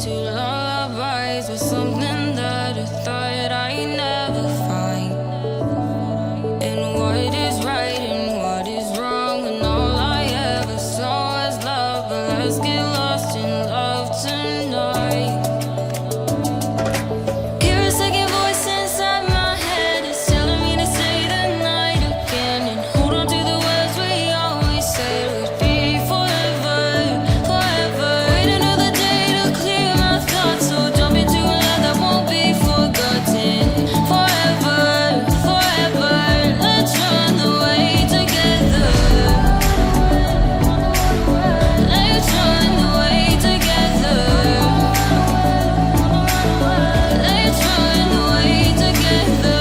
to lullabies was something that I thought I'd never find. And what is right and what is wrong, and all I ever saw was love. But let's get lost in love tonight. Hear a second voice inside my head, it's telling me to stay the night again and hold on to the words we always said would be forever, forever. Wait another day to clear my thoughts, so jump into a love that won't be forgotten. Forever, forever, let's run away together. Let's run away together. Let's run away together.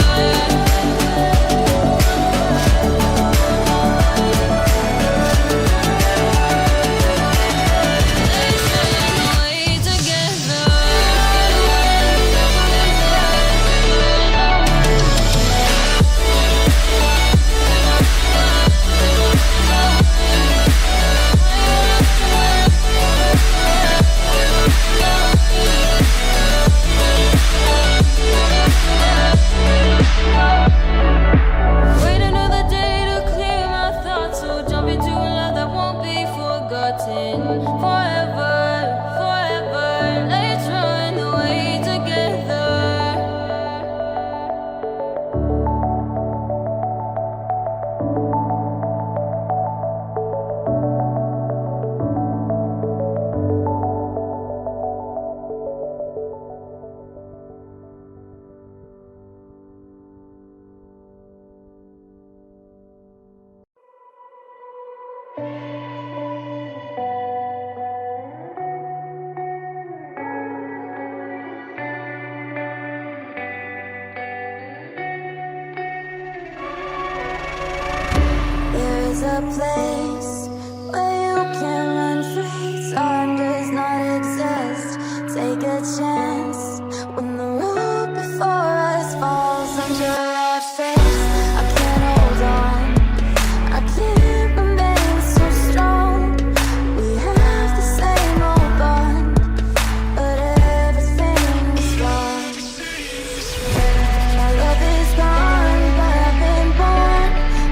Let's run away together. Wait another day to clear my thoughts, so jump into a love that won't be forgotten. Forever, forever, let's run away together. There is a place where you can run free. Time does not exist. Take a chance when the road before us falls under our face. I can't hold on. I can't remain so strong. We have the same old bond, but everything is wrong. My love is gone, but I've been born.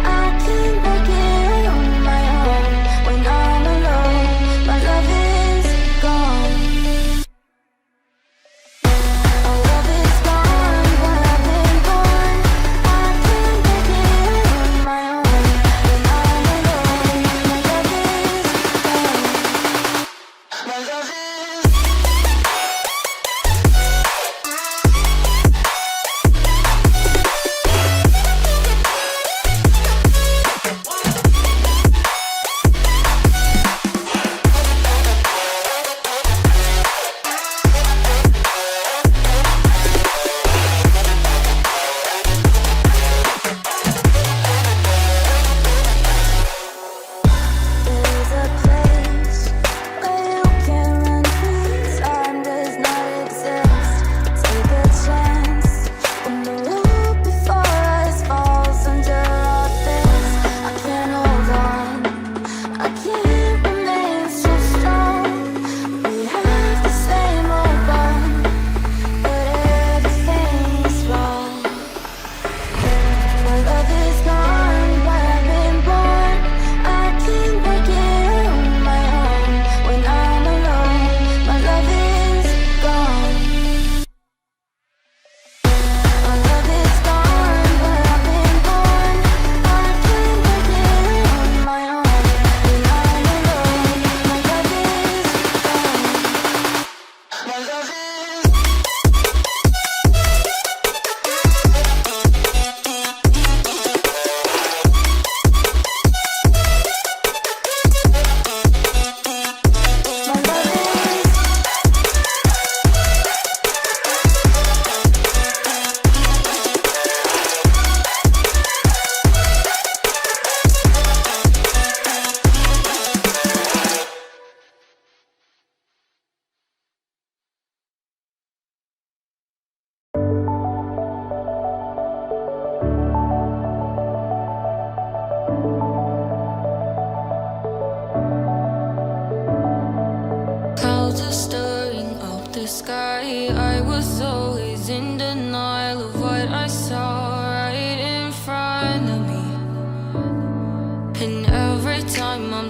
I can make it on my own when I'm alone. My love is gone. My love is gone, but I've been born.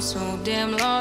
so damn long.